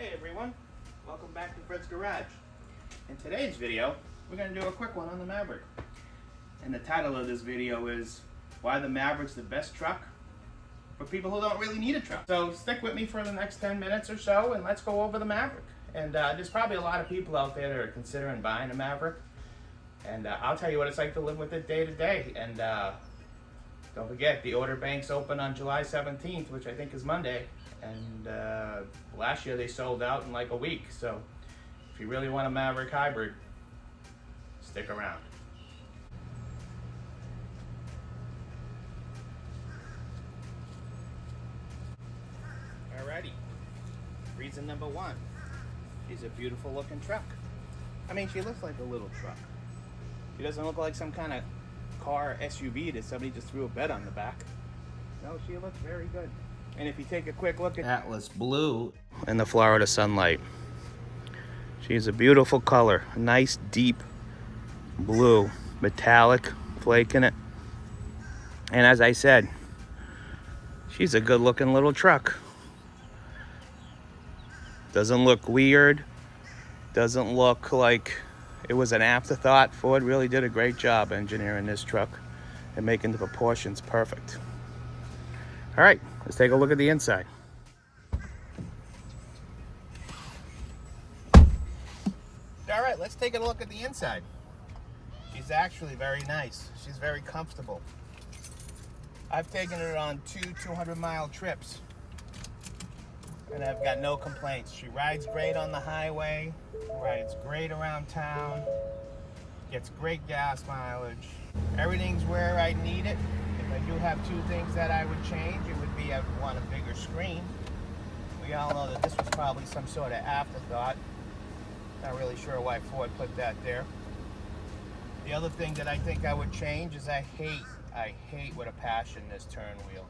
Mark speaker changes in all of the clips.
Speaker 1: Hey everyone, welcome back to Fred's Garage. In today's video, we're going to do a quick one on the Maverick. And the title of this video is Why the Maverick's the Best Truck for People Who Don't Really Need a Truck. So stick with me for the next 10 minutes or so and let's go over the Maverick. And there's probably a lot of people out there that are considering buying a Maverick. And I'll tell you what it's like to live with it day to day. And don't forget, the order banks open on July 17th, which I think is Monday. And last year they sold out in like a week. So if you really want a Maverick Hybrid, stick around. Alrighty, reason number one, she's a beautiful looking truck. I mean, she looks like a little truck. She doesn't look like some kind of car SUV that somebody just threw a bed on the back. No, she looks very good. And if you take a quick look at Atlas blue in the Florida sunlight, she's a beautiful color, a nice deep blue, metallic flake in it. And as I said, she's a good looking little truck. Doesn't look weird, doesn't look like it was an afterthought. Ford really did a great job engineering this truck and making the proportions perfect. All right, let's take a look at the inside. All right, let's take a look at the inside. She's actually very nice. She's very comfortable. I've taken her on two 200-mile trips, and I've got no complaints. She rides great on the highway, rides great around town, gets great gas mileage. Everything's where I need it. If I do have two things that I would change, it would be I would want a bigger screen. We all know that this was probably some sort of afterthought. Not really sure why Ford put that there. The other thing that I think I would change is I hate with a passion this turn wheel.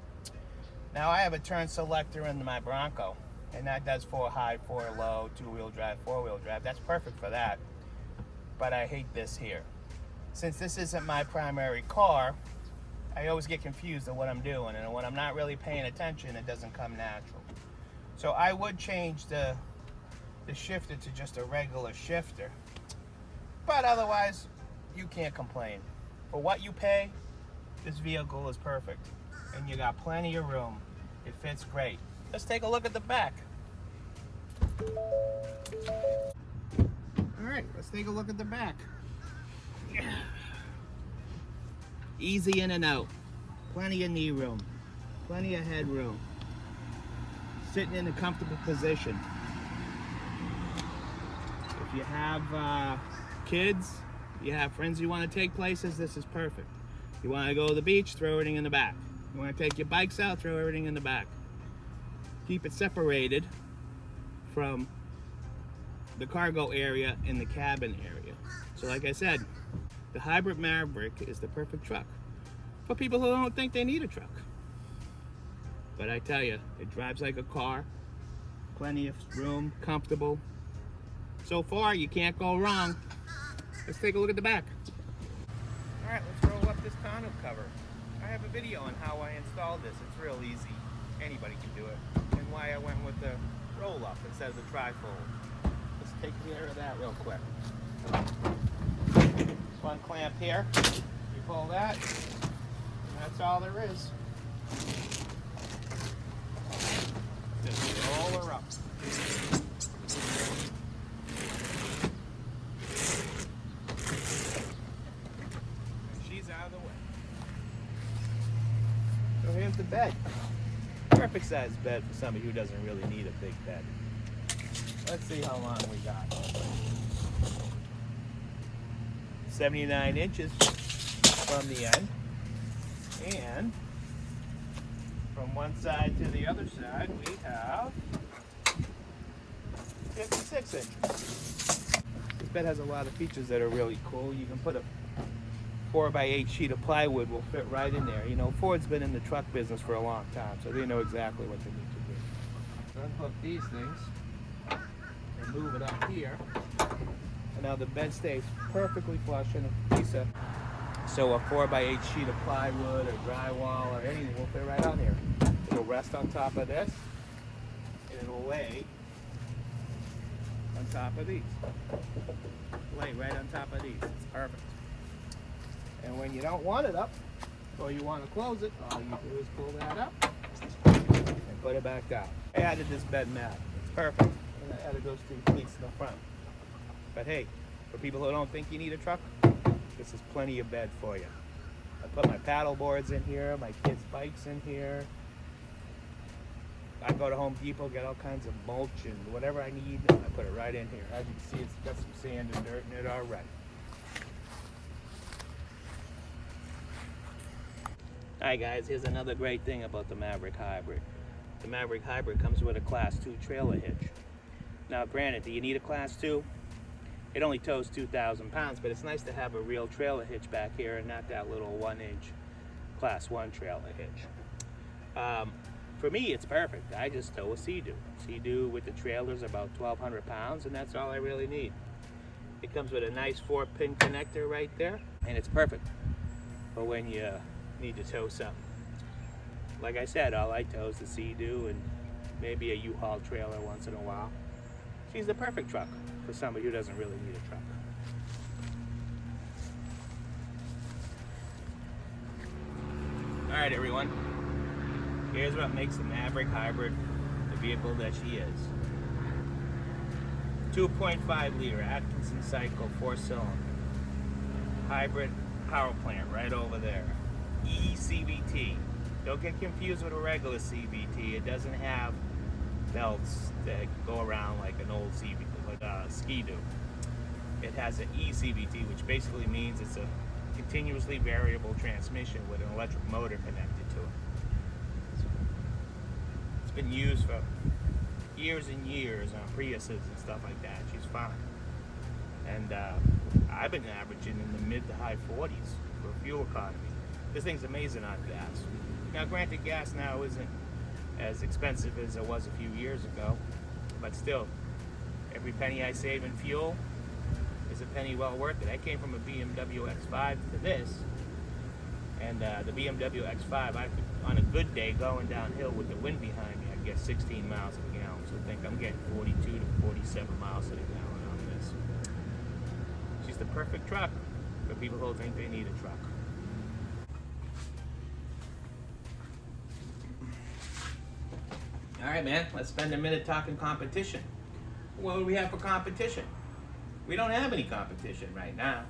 Speaker 1: Now I have a turn selector in my Bronco, and that does 4 high, 4 low, 2-wheel drive, 4-wheel drive. That's perfect for that. But I hate this here. Since this isn't my primary car, I always get confused at what I'm doing, and when I'm not really paying attention, it doesn't come natural. So I would change the shifter to just a regular shifter. But otherwise, you can't complain. For what you pay, this vehicle is perfect. And you got plenty of room. It fits great. Let's take a look at the back. All right, let's take a look at the back. Easy in and out. Plenty of knee room. Plenty of head room. Sitting in a comfortable position. If you have kids, you have friends you want to take places, this is perfect. You want to go to the beach, throw everything in the back. You want to take your bikes out, throw everything in the back. Keep it separated from the cargo area and the cabin area. So like I said, the Hybrid Maverick is the perfect truck for people who don't think they need a truck. But I tell you, it drives like a car, plenty of room, comfortable. So far, you can't go wrong. Let's take a look at the back. All right, let's roll up this tonneau cover. I have a video on how I installed this. It's real easy. Anybody can do it. And why I went with the roll-up instead of the tri-fold. Let's take care of that real quick. One clamp here. You pull that, and that's all there is. Just roll her up. Out of the way. So here's the bed. Perfect size bed for somebody who doesn't really need a big bed. Let's see how long we got. 79 inches from the end. And from one side to the other side, we have 56 inches. This bed has a lot of features that are really cool. You can put a 4x8 sheet of plywood will fit right in there. You know, Ford's been in the truck business for a long time, so they know exactly what they need to do. So unhook these things and move it up here. And now the bed stays perfectly flush in a piece of, so a 4x8 sheet of plywood or drywall or anything will fit right on here. It'll rest on top of this, and it'll lay on top of these. Lay right on top of these. It's perfect. And when you don't want it up, or you want to close it, all you do is pull that up and put it back down. I added this bed mat. It's perfect. And I added those 2 cleats in the front. But hey, for people who don't think you need a truck, this is plenty of bed for you. I put my paddle boards in here, my kids' bikes in here. I go to Home Depot, get all kinds of mulch and whatever I need, I put it right in here. As you can see, it's got some sand and dirt in it already. Alright guys, here's another great thing about the Maverick Hybrid. The Maverick Hybrid comes with a Class 2 trailer hitch. Now granted, do you need a Class 2? It only tows 2,000 pounds, but it's nice to have a real trailer hitch back here and not that little 1-inch Class 1 trailer hitch. For me, it's perfect. I just tow a Sea-Doo. Sea-Doo with the trailer's about 1,200 pounds, and that's all I really need. It comes with a nice 4-pin connector right there, and it's perfect for when you need to tow something. Like I said, all I tow is the Sea-Doo and maybe a U-Haul trailer once in a while. She's the perfect truck for somebody who doesn't really need a truck. All right, everyone. Here's what makes the Maverick Hybrid the vehicle that she is. 2.5 liter Atkinson cycle 4-cylinder hybrid power plant right over there. eCVT. Don't get confused with a regular CVT. It doesn't have belts that go around like an old CVT, like a Ski-Doo. It has an eCVT, which basically means it's a continuously variable transmission with an electric motor connected to it. It's been used for years and years on Priuses and stuff like that. She's fine. And I've been averaging in the mid to high 40s for fuel economy. This thing's amazing on gas. Now granted, gas now isn't as expensive as it was a few years ago, but still, every penny I save in fuel is a penny well worth it. I came from a BMW X5 to this, and the BMW X5, I could, on a good day going downhill with the wind behind me, I'd get 16 miles a gallon. So I think I'm getting 42 to 47 miles a gallon on this. She's the perfect truck for people who think they need a truck. All right, man, let's spend a minute talking competition. What do we have for competition? We don't have any competition right now.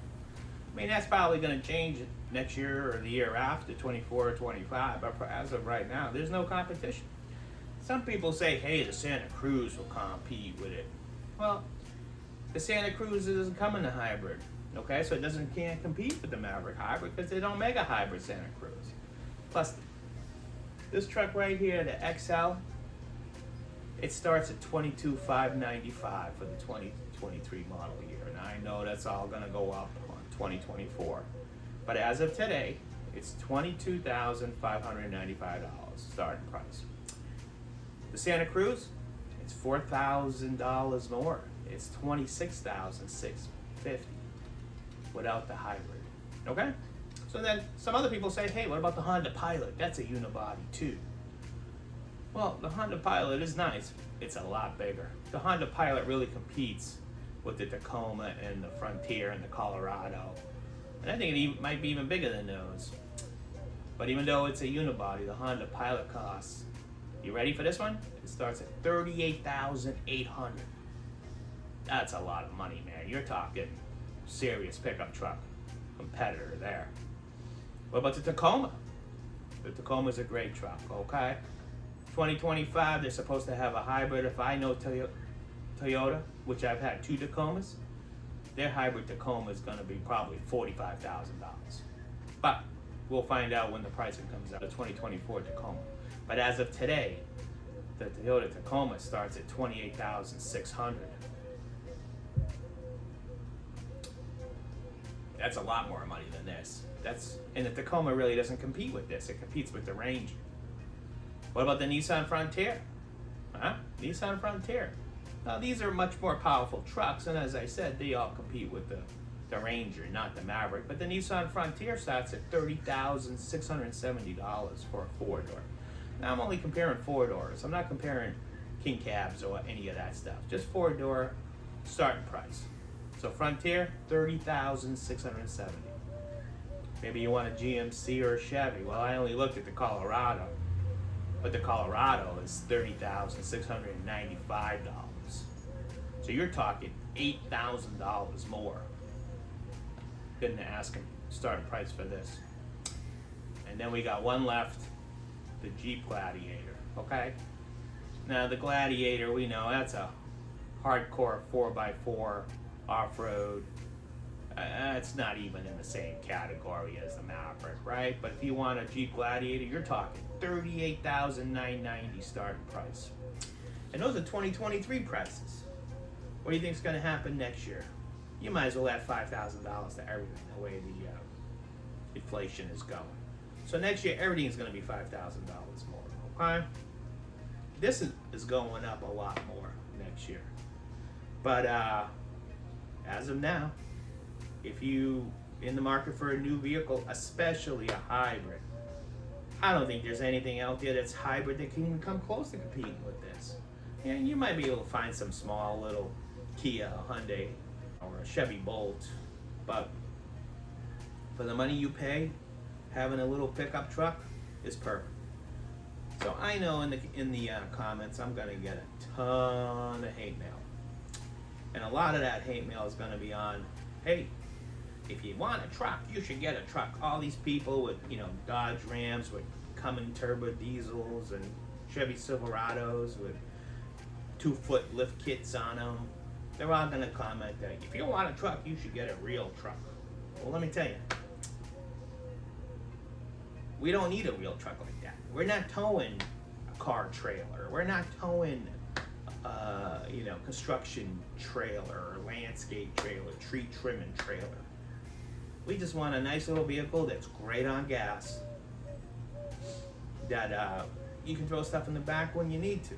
Speaker 1: I mean, that's probably going to change next year or the year after, 24 or 25, but as of right now, there's no competition. Some people say, hey, the Santa Cruz will compete with it. Well, the Santa Cruz isn't coming to hybrid, okay? So it can't compete with the Maverick Hybrid because they don't make a hybrid Santa Cruz. Plus, this truck right here, the XL, it starts at $22,595 for the 2023 model year. And I know that's all gonna go up on 2024. But as of today, it's $22,595 starting price. The Santa Cruz, it's $4,000 more. It's $26,650 without the hybrid, okay? So then some other people say, hey, what about the Honda Pilot? That's a unibody too. Well, the Honda Pilot is nice. It's a lot bigger. The Honda Pilot really competes with the Tacoma and the Frontier and the Colorado. And I think it might be even bigger than those. But even though it's a unibody, the Honda Pilot costs, you ready for this one? It starts at $38,800. That's a lot of money, man. You're talking serious pickup truck competitor there. What about the Tacoma? The Tacoma's a great truck, okay? 2025, they're supposed to have a hybrid. If I know Toyota, which I've had 2 Tacomas, their hybrid Tacoma is going to be probably $45,000. But we'll find out when the pricing comes out, the 2024 Tacoma. But as of today, the Toyota Tacoma starts at $28,600. That's a lot more money than this. And the Tacoma really doesn't compete with this. It competes with the Ranger. What about the Nissan Frontier? Huh? Nissan Frontier. Now these are much more powerful trucks, and as I said, they all compete with the Ranger, not the Maverick. But the Nissan Frontier starts at $30,670 for a 4-door. Now I'm only comparing 4-doors. I'm not comparing king cabs or any of that stuff. Just 4-door starting price. So Frontier, $30,670. Maybe you want a GMC or a Chevy. Well, I only looked at the Colorado, but the Colorado is $30,695. So you're talking $8,000 more than the asking starting price for this. And then we got one left, the Jeep Gladiator, okay? Now the Gladiator, we know that's a hardcore 4x4 off-road. It's not even in the same category as the Maverick, right? But if you want a Jeep Gladiator, you're talking $38,990 starting price. And those are 2023 prices. What do you think is going to happen next year? You might as well add $5,000 to everything, the way the inflation is going. So next year, everything is going to be $5,000 more, okay? This is going up a lot more next year. But as of now, if you in the market for a new vehicle, especially a hybrid, I don't think there's anything out there that's hybrid that can even come close to competing with this. And you might be able to find some small little Kia, a Hyundai, or a Chevy Bolt, but for the money you pay, having a little pickup truck is perfect. So I know in the comments I'm gonna get a ton of hate mail, and a lot of that hate mail is gonna be on, hey, if you want a truck, you should get a truck. All these people with, Dodge Rams with Cummins turbo diesels and Chevy Silverados with 2-foot lift kits on them, they're all gonna comment that if you want a truck, you should get a real truck. Well, let me tell you, we don't need a real truck like that. We're not towing a car trailer. We're not towing, construction trailer or landscape trailer, tree trimming trailer. We just want a nice little vehicle that's great on gas, that you can throw stuff in the back when you need to.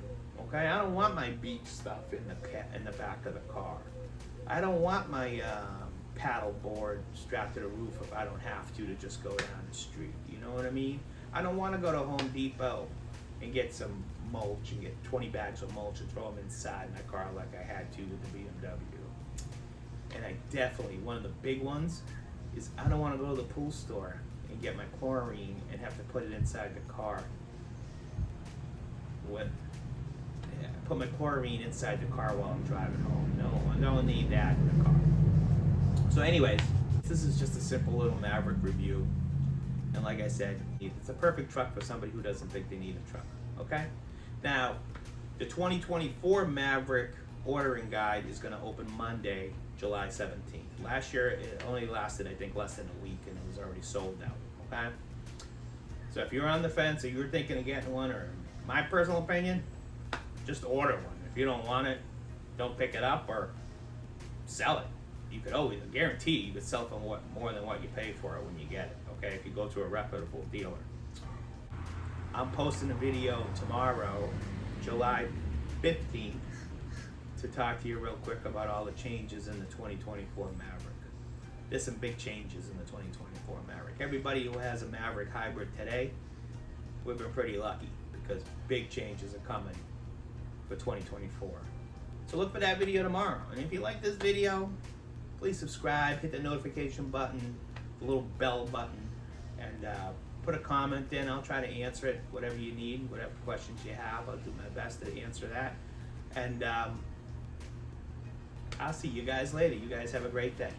Speaker 1: Okay, I don't want my beach stuff in the back of the car. I don't want my paddle board strapped to the roof if I don't have to just go down the street. You know what I mean? I don't want to go to Home Depot and get some mulch and get 20 bags of mulch and throw them inside my car like I had to with the BMW. And I definitely, one of the big ones is I don't want to go to the pool store and get my chlorine and have to put it inside the car. Put my chlorine inside the car while I'm driving home. No, I don't need that in the car. So anyways, this is just a simple little Maverick review. And like I said, it's a perfect truck for somebody who doesn't think they need a truck, okay? Now, the 2024 Maverick ordering guide is gonna open Monday, July 17th. Last year, it only lasted, I think, less than a week, and it was already sold out, okay? So if you're on the fence or you're thinking of getting one, or my personal opinion, just order one. If you don't want it, don't pick it up or sell it. You could always, guarantee you could sell for more than what you pay for it when you get it, okay, if you go to a reputable dealer. I'm posting a video tomorrow, July 15th, to talk to you real quick about all the changes in the 2024 Maverick. There's some big changes in the 2024 Maverick. Everybody who has a Maverick Hybrid today, we've been pretty lucky because big changes are coming for 2024. So look for that video tomorrow. And if you like this video, please subscribe, hit the notification button, the little bell button, and put a comment in. I'll try to answer it, whatever you need, whatever questions you have. I'll do my best to answer that. And I'll see you guys later. You guys have a great day.